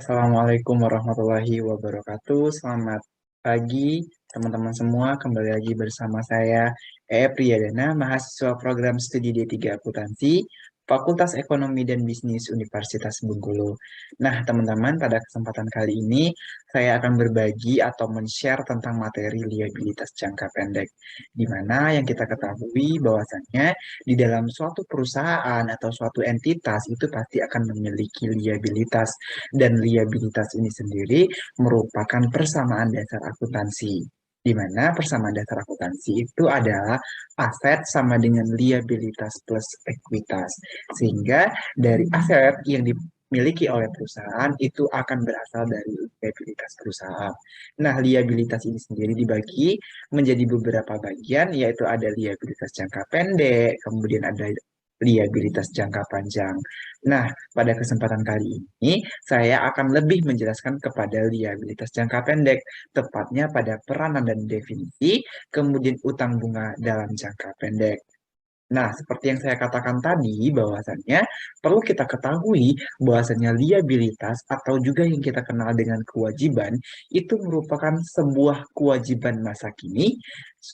Assalamualaikum warahmatullahi wabarakatuh. Selamat pagi, teman-teman semua. Kembali lagi bersama saya, Priyadana, mahasiswa program studi D3 Akuntansi, Fakultas Ekonomi dan Bisnis Universitas Bengkulu. Nah, teman-teman, pada kesempatan kali ini saya akan berbagi atau men-share tentang materi liabilitas jangka pendek, di mana yang kita ketahui bahwasannya di dalam suatu perusahaan atau suatu entitas itu pasti akan memiliki liabilitas dan liabilitas ini sendiri merupakan persamaan dasar akuntansi. Di mana persamaan dasar akuntansi itu adalah aset sama dengan liabilitas plus ekuitas. Sehingga dari aset yang dimiliki oleh perusahaan itu akan berasal dari liabilitas perusahaan. Nah, liabilitas ini sendiri dibagi menjadi beberapa bagian, yaitu ada liabilitas jangka pendek, kemudian ada liabilitas jangka panjang. Nah, pada kesempatan kali ini, saya akan lebih menjelaskan kepada liabilitas jangka pendek, tepatnya pada peranan dan definisi, kemudian utang bunga dalam jangka pendek. Nah, seperti yang saya katakan tadi, bahwasannya perlu kita ketahui bahwasannya liabilitas atau juga yang kita kenal dengan kewajiban itu merupakan sebuah kewajiban masa kini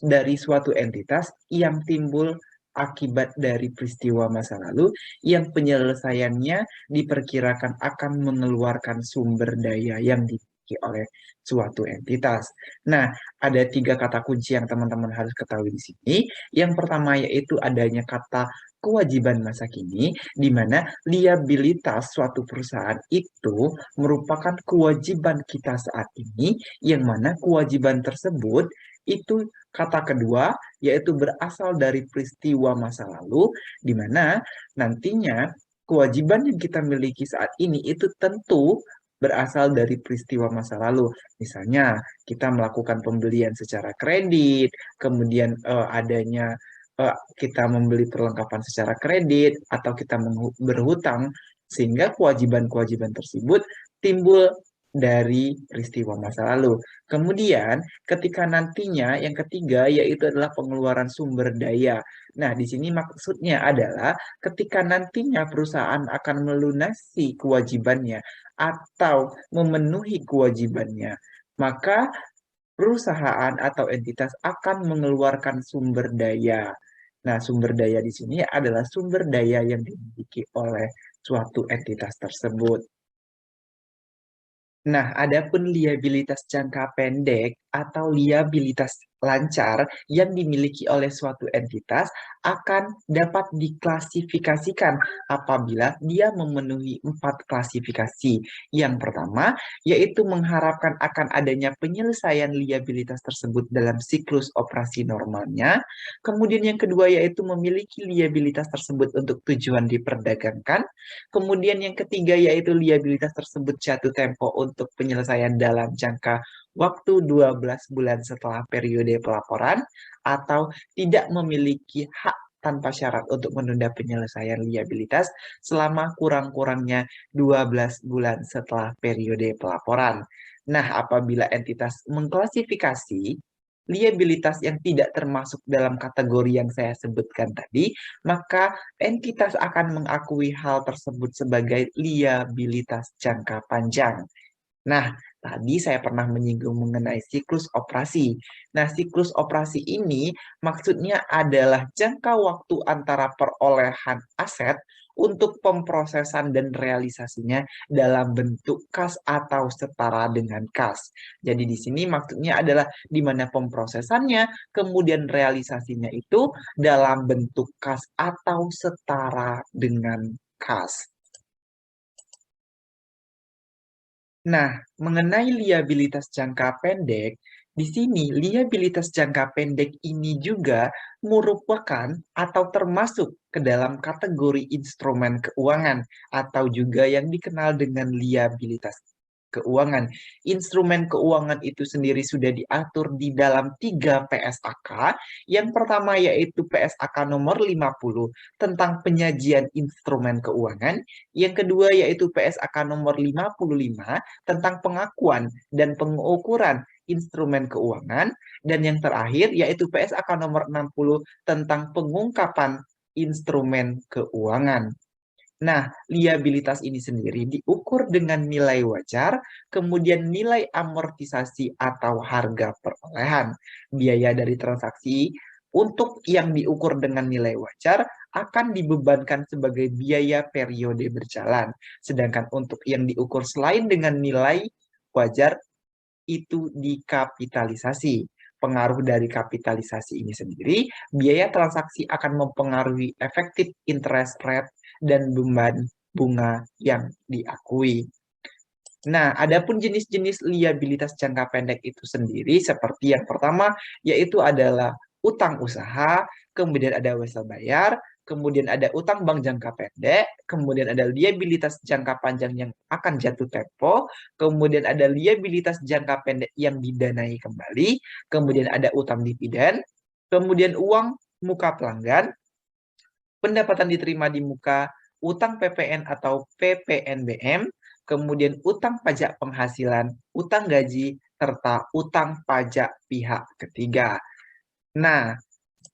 dari suatu entitas yang timbul akibat dari peristiwa masa lalu yang penyelesaiannya diperkirakan akan mengeluarkan sumber daya yang dimiliki oleh suatu entitas. Nah, ada tiga kata kunci yang teman-teman harus ketahui di sini. Yang pertama yaitu adanya kata kewajiban masa kini, di mana liabilitas suatu perusahaan itu merupakan kewajiban kita saat ini, yang mana kewajiban tersebut itu kata kedua, yaitu berasal dari peristiwa masa lalu, di mana nantinya kewajiban yang kita miliki saat ini itu tentu berasal dari peristiwa masa lalu. Misalnya, kita melakukan pembelian secara kredit, kemudian adanya kita membeli perlengkapan secara kredit atau kita berhutang sehingga kewajiban-kewajiban tersebut timbul dari peristiwa masa lalu. Kemudian, ketika nantinya yang ketiga yaitu adalah pengeluaran sumber daya. Nah, di sini maksudnya adalah ketika nantinya perusahaan akan melunasi kewajibannya atau memenuhi kewajibannya, maka perusahaan atau entitas akan mengeluarkan sumber daya. Nah, sumber daya di sini adalah sumber daya yang dimiliki oleh suatu entitas tersebut. Nah, adapun liabilitas jangka pendek atau liabilitas lancar yang dimiliki oleh suatu entitas akan dapat diklasifikasikan apabila dia memenuhi 4 klasifikasi. Yang pertama, yaitu mengharapkan akan adanya penyelesaian liabilitas tersebut dalam siklus operasi normalnya. Kemudian yang kedua, yaitu memiliki liabilitas tersebut untuk tujuan diperdagangkan. Kemudian yang ketiga yaitu liabilitas tersebut jatuh tempo untuk penyelesaian dalam jangka waktu 12 bulan setelah periode pelaporan atau tidak memiliki hak tanpa syarat untuk menunda penyelesaian liabilitas selama kurang-kurangnya 12 bulan setelah periode pelaporan. Nah, apabila entitas mengklasifikasi liabilitas yang tidak termasuk dalam kategori yang saya sebutkan tadi, maka entitas akan mengakui hal tersebut sebagai liabilitas jangka panjang. Nah, tadi saya pernah menyinggung mengenai siklus operasi. Nah, siklus operasi ini maksudnya adalah jangka waktu antara perolehan aset untuk pemrosesan dan realisasinya dalam bentuk kas atau setara dengan kas. Jadi di sini maksudnya adalah di mana pemrosesannya, kemudian realisasinya itu dalam bentuk kas atau setara dengan kas. Nah, mengenai liabilitas jangka pendek, di sini liabilitas jangka pendek ini juga merupakan atau termasuk ke dalam kategori instrumen keuangan atau juga yang dikenal dengan liabilitas keuangan. Instrumen keuangan itu sendiri sudah diatur di dalam 3 PSAK. Yang pertama yaitu PSAK nomor 50 tentang penyajian instrumen keuangan. Yang kedua yaitu PSAK nomor 55 tentang pengakuan dan pengukuran instrumen keuangan. Dan yang terakhir yaitu PSAK nomor 60 tentang pengungkapan instrumen keuangan. Nah, liabilitas ini sendiri diukur dengan nilai wajar, kemudian nilai amortisasi atau harga perolehan. Biaya dari transaksi untuk yang diukur dengan nilai wajar akan dibebankan sebagai biaya periode berjalan. Sedangkan untuk yang diukur selain dengan nilai wajar itu dikapitalisasi. Pengaruh dari kapitalisasi ini sendiri, biaya transaksi akan mempengaruhi efektif interest rate dan beban bunga yang diakui. Nah, adapun jenis-jenis liabilitas jangka pendek itu sendiri seperti yang pertama yaitu adalah utang usaha, kemudian ada wesel bayar, kemudian ada utang bank jangka pendek, kemudian ada liabilitas jangka panjang yang akan jatuh tempo, kemudian ada liabilitas jangka pendek yang didanai kembali, kemudian ada utang dividen, kemudian uang muka pelanggan, pendapatan diterima di muka, utang PPN atau PPNBM, kemudian utang pajak penghasilan, utang gaji, serta utang pajak pihak ketiga. Nah,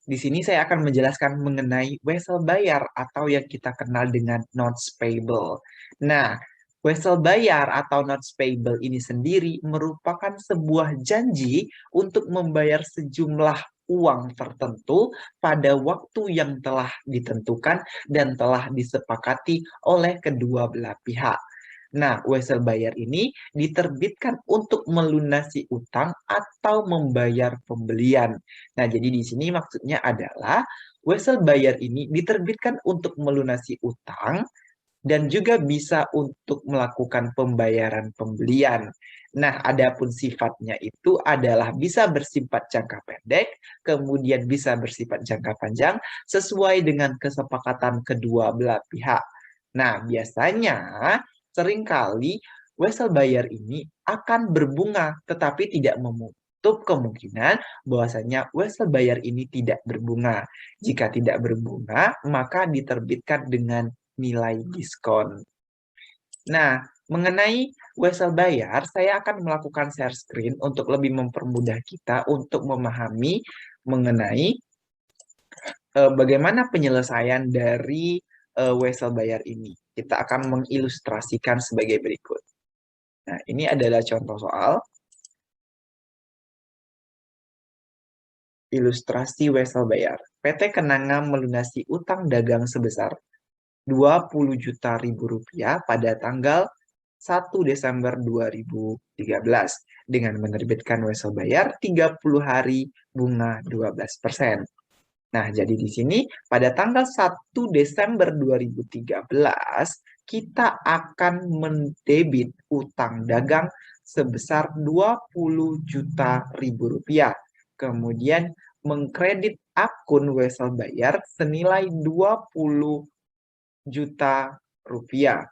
di sini saya akan menjelaskan mengenai wesel bayar atau yang kita kenal dengan notes payable. Nah, wesel bayar atau notes payable ini sendiri merupakan sebuah janji untuk membayar sejumlah uang tertentu pada waktu yang telah ditentukan dan telah disepakati oleh kedua belah pihak. Nah, wesel bayar ini diterbitkan untuk melunasi utang atau membayar pembelian. Nah, jadi di sini maksudnya adalah wesel bayar ini diterbitkan untuk melunasi utang dan juga bisa untuk melakukan pembayaran pembelian. Nah, adapun sifatnya itu adalah bisa bersifat jangka pendek, kemudian bisa bersifat jangka panjang sesuai dengan kesepakatan kedua belah pihak. Nah, biasanya seringkali wesel bayar ini akan berbunga tetapi tidak menutup kemungkinan bahwasanya wesel bayar ini tidak berbunga. Jika tidak berbunga, maka diterbitkan dengan nilai diskon. Nah, mengenai wesel bayar, saya akan melakukan share screen untuk lebih mempermudah kita untuk memahami mengenai bagaimana penyelesaian dari wesel bayar ini. Kita akan mengilustrasikan sebagai berikut. Nah, ini adalah contoh soal. Ilustrasi wesel bayar. PT Kenanga melunasi utang dagang sebesar 20 juta ribu rupiah pada tanggal 1 Desember 2013 dengan menerbitkan wesel bayar 30 hari bunga 12%. Nah, jadi di sini pada tanggal 1 Desember 2013 kita akan mendebit utang dagang sebesar 20 juta ribu rupiah. Kemudian mengkredit akun wesel bayar senilai 20 juta rupiah.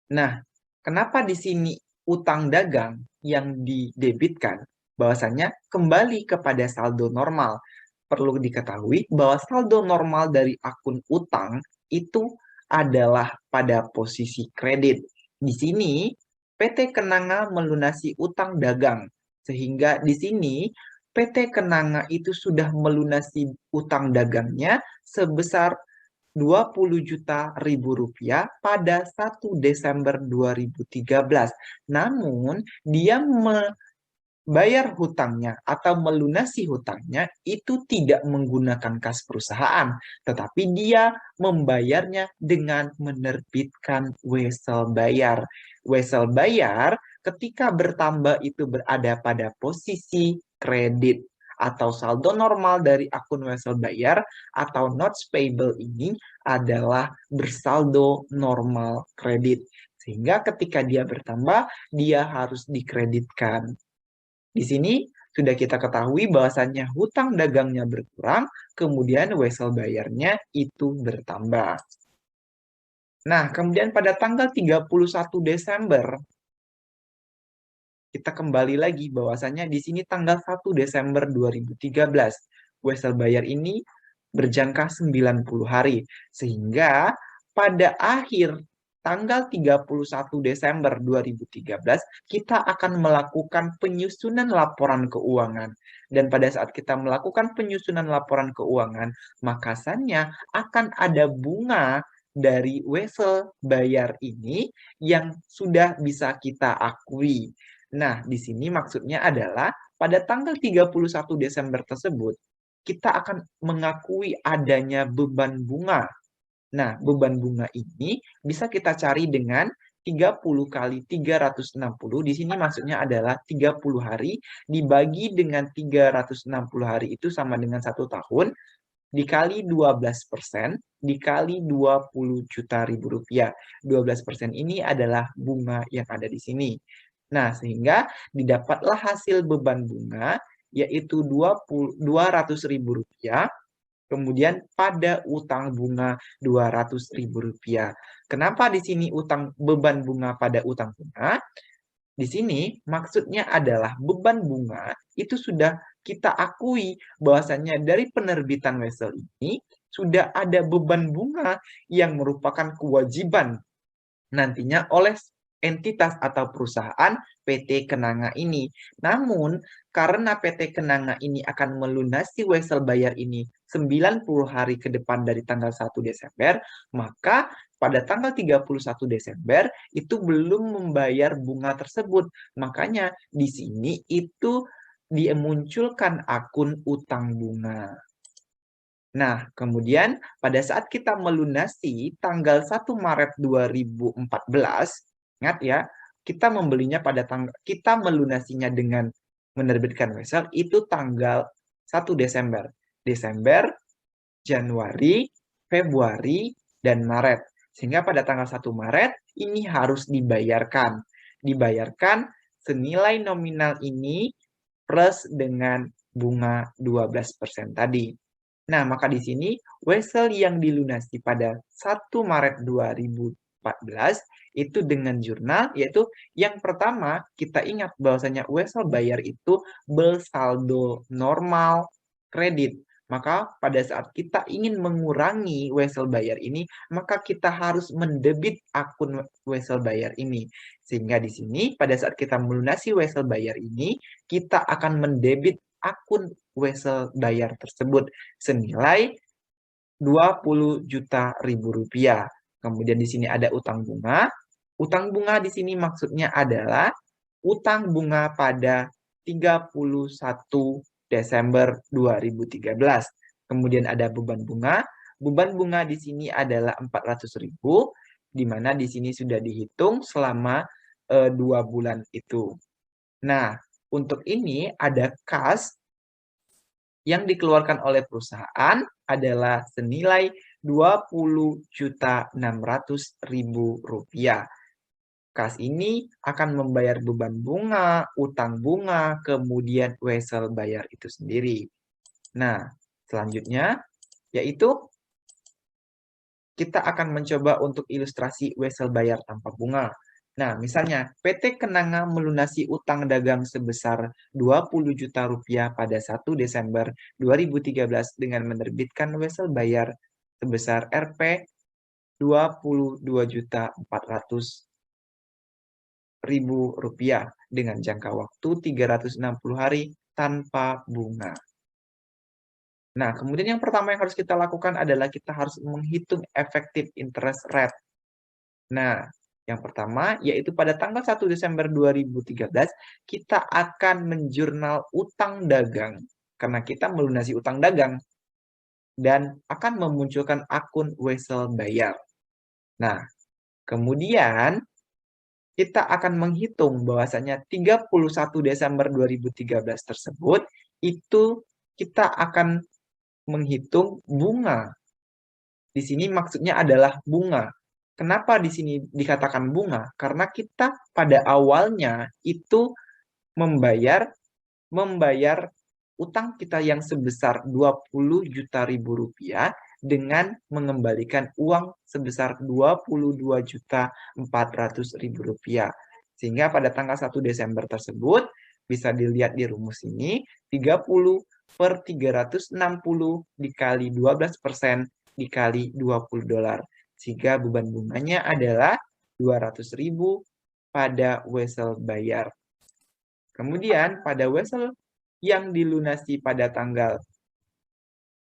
Nah, kenapa di sini utang dagang yang didebitkan? Bahwasanya kembali kepada saldo normal. Perlu diketahui bahwa saldo normal dari akun utang itu adalah pada posisi kredit. Di sini PT Kenanga melunasi utang dagang. Sehingga di sini PT Kenanga itu sudah melunasi utang dagangnya sebesar 20 juta ribu rupiah pada 1 Desember 2013. Namun, dia membayar hutangnya atau melunasi hutangnya itu tidak menggunakan kas perusahaan, tetapi dia membayarnya dengan menerbitkan wesel bayar. Wesel bayar ketika bertambah itu berada pada posisi kredit atau saldo normal dari akun wesel bayar atau notes payable ini adalah bersaldo normal kredit. Sehingga ketika dia bertambah, dia harus dikreditkan. Di sini sudah kita ketahui bahwasannya hutang dagangnya berkurang, kemudian wesel bayarnya itu bertambah. Nah, kemudian pada tanggal 31 Desember, kita kembali lagi bahwasannya di sini tanggal 1 Desember 2013, wesel bayar ini berjangka 90 hari. Sehingga pada akhir tanggal 31 Desember 2013, kita akan melakukan penyusunan laporan keuangan. Dan pada saat kita melakukan penyusunan laporan keuangan, makasannya akan ada bunga dari wesel bayar ini yang sudah bisa kita akui. Nah, di sini maksudnya adalah pada tanggal 31 Desember tersebut, kita akan mengakui adanya beban bunga. Nah, beban bunga ini bisa kita cari dengan 30 kali 360. Di sini maksudnya adalah 30 hari dibagi dengan 360 hari itu sama dengan 1 tahun, dikali 12%, dikali 20 juta ribu rupiah. 12% ini adalah bunga yang ada di sini. Nah, sehingga didapatlah hasil beban bunga, yaitu 200 ribu rupiah. Kemudian pada utang bunga 200 ribu rupiah. Kenapa di sini beban bunga pada utang bunga? Di sini maksudnya adalah beban bunga itu sudah kita akui bahwasannya dari penerbitan wesel ini sudah ada beban bunga yang merupakan kewajiban nantinya oleh entitas atau perusahaan PT Kenanga ini. Namun, karena PT Kenanga ini akan melunasi wesel bayar ini 90 hari ke depan dari tanggal 1 Desember, maka pada tanggal 31 Desember itu belum membayar bunga tersebut. Makanya di sini itu dimunculkan akun utang bunga. Nah, kemudian pada saat kita melunasi tanggal 1 Maret 2014, ingat ya, kita membelinya kita melunasinya dengan menerbitkan wesel itu tanggal 1 Desember. Desember, Januari, Februari, dan Maret. Sehingga pada tanggal 1 Maret ini harus dibayarkan. Dibayarkan senilai nominal ini plus dengan bunga 12% tadi. Nah, maka di sini wesel yang dilunasi pada 1 Maret 2014 itu dengan jurnal, yaitu yang pertama kita ingat bahwasanya wesel bayar itu bersaldo normal kredit. Maka pada saat kita ingin mengurangi wesel bayar ini, maka kita harus mendebit akun wesel bayar ini. Sehingga di sini pada saat kita melunasi wesel bayar ini, kita akan mendebit akun wesel bayar tersebut senilai 20 juta ribu rupiah. Kemudian di sini ada utang bunga. Utang bunga di sini maksudnya adalah utang bunga pada 31 Desember 2013. Kemudian ada beban bunga. Beban bunga di sini adalah 400.000, di mana di sini sudah dihitung selama 2 bulan itu. Nah, untuk ini ada kas yang dikeluarkan oleh perusahaan adalah senilai 20.600.000 rupiah. Kas ini akan membayar beban bunga, utang bunga, kemudian wesel bayar itu sendiri. Nah, selanjutnya yaitu kita akan mencoba untuk ilustrasi wesel bayar tanpa bunga. Nah, misalnya PT Kenanga melunasi utang dagang sebesar 20 juta rupiah pada 1 Desember 2013 dengan menerbitkan wesel bayar sebesar Rp 22.400.000 rupiah dengan jangka waktu 360 hari tanpa bunga. Nah, kemudian yang pertama yang harus kita lakukan adalah kita harus menghitung effective interest rate. Nah, yang pertama yaitu pada tanggal 1 Desember 2013 kita akan menjurnal utang dagang karena kita melunasi utang dagang dan akan memunculkan akun wesel bayar. Nah, kemudian kita akan menghitung bahwasanya 31 Desember 2013 tersebut itu kita akan menghitung bunga. Di sini maksudnya adalah bunga. Kenapa di sini dikatakan bunga? Karena kita pada awalnya itu membayar utang kita yang sebesar 20 juta ribu rupiah dengan mengembalikan uang sebesar 22.400.000 rupiah. Sehingga pada tanggal 1 Desember tersebut bisa dilihat di rumus ini 30/360 dikali 12% dikali $20. Sehingga beban bunganya adalah 200.000 pada wesel bayar. Kemudian pada wesel yang dilunasi pada tanggal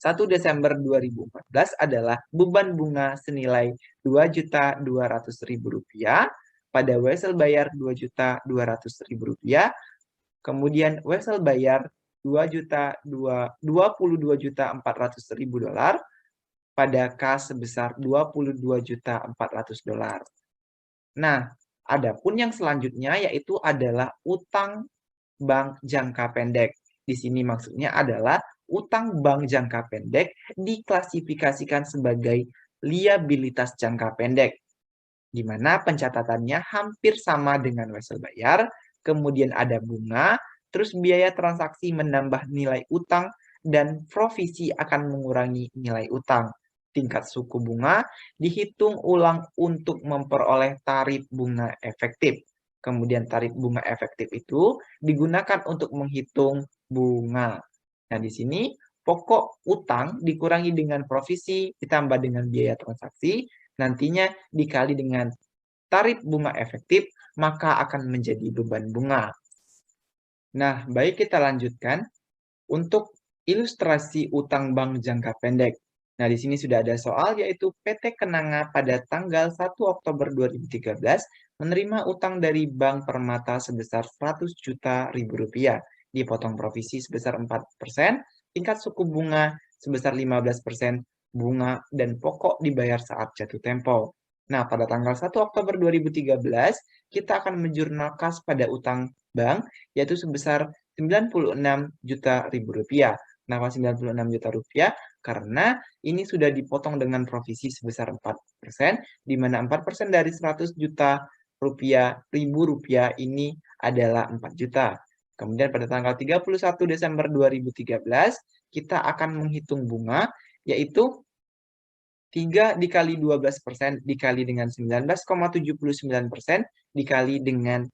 1 Desember 2014 adalah beban bunga senilai Rp2.200.000 pada wesel bayar Rp2.200.000, kemudian wesel bayar $22.400.000 pada kas sebesar $22.400. Nah, adapun yang selanjutnya yaitu adalah utang bank jangka pendek. Di sini maksudnya adalah utang bank jangka pendek diklasifikasikan sebagai liabilitas jangka pendek, di mana pencatatannya hampir sama dengan wesel bayar, kemudian ada bunga, terus biaya transaksi menambah nilai utang, dan provisi akan mengurangi nilai utang. Tingkat suku bunga dihitung ulang untuk memperoleh tarif bunga efektif. Kemudian tarif bunga efektif itu digunakan untuk menghitung bunga. Nah, di sini pokok utang dikurangi dengan provisi ditambah dengan biaya transaksi, nantinya dikali dengan tarif bunga efektif, maka akan menjadi beban bunga. Nah, baik kita lanjutkan. Untuk ilustrasi utang bank jangka pendek. Nah, di sini sudah ada soal, yaitu PT Kenanga pada tanggal 1 Oktober 2013 menerima utang dari Bank Permata sebesar Rp100.000.000, dipotong provisi sebesar 4%, tingkat suku bunga sebesar 15%, bunga dan pokok dibayar saat jatuh tempo. Nah, pada tanggal 1 Oktober 2013, kita akan menjurnal kas pada utang bank, yaitu sebesar Rp96.000.000. Kenapa Rp96.000.000? Karena ini sudah dipotong dengan provisi sebesar 4%, di mana 4% dari Rp100.000.000 ini adalah 4 juta. Kemudian pada tanggal 31 Desember 2013, kita akan menghitung bunga, yaitu 3 dikali 12% dikali dengan 19,79% dikali dengan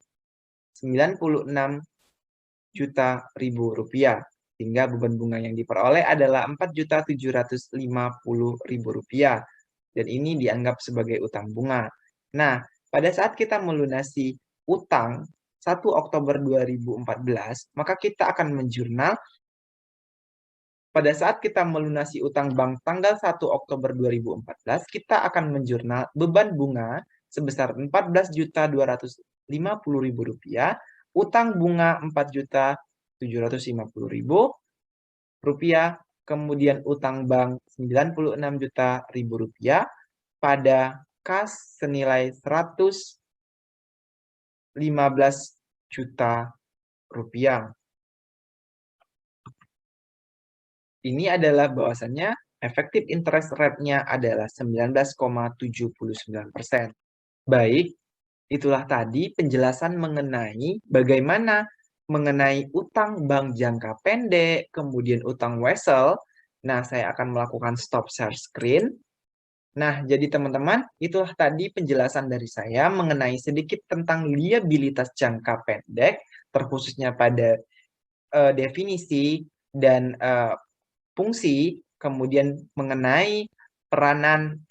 Rp96.000.000, sehingga beban bunga yang diperoleh adalah Rp4.750.000, dan ini dianggap sebagai utang bunga. Nah, pada saat kita melunasi utang 1 Oktober 2014, maka kita akan menjurnal pada saat kita melunasi utang bank tanggal 1 Oktober 2014, kita akan menjurnal beban bunga sebesar Rp14.250.000, utang bunga Rp4.750.000, kemudian utang bank Rp96.000.000 pada kas senilai Rp115 juta. Ini adalah bahwasannya efektif interest rate-nya adalah 19,79%. Baik, itulah tadi penjelasan mengenai bagaimana mengenai utang bank jangka pendek, kemudian utang wesel. Nah, saya akan melakukan stop share screen. Nah, jadi teman-teman, itulah tadi penjelasan dari saya mengenai sedikit tentang liabilitas jangka pendek, terkhususnya pada definisi dan fungsi, kemudian mengenai peranan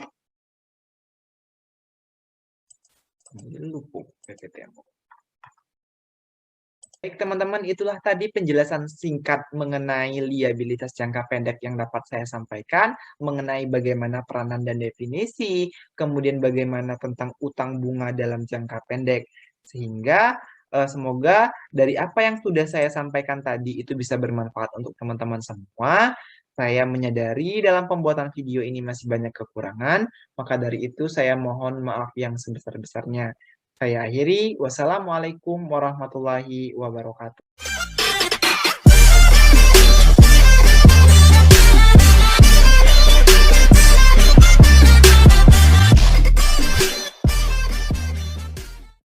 Baik teman-teman, itulah tadi penjelasan singkat mengenai liabilitas jangka pendek yang dapat saya sampaikan, mengenai bagaimana peranan dan definisi, kemudian bagaimana tentang utang bunga dalam jangka pendek. Sehingga semoga dari apa yang sudah saya sampaikan tadi itu bisa bermanfaat untuk teman-teman semua. Saya menyadari dalam pembuatan video ini masih banyak kekurangan, maka dari itu saya mohon maaf yang sebesar-besarnya. Saya akhiri, wassalamualaikum warahmatullahi wabarakatuh.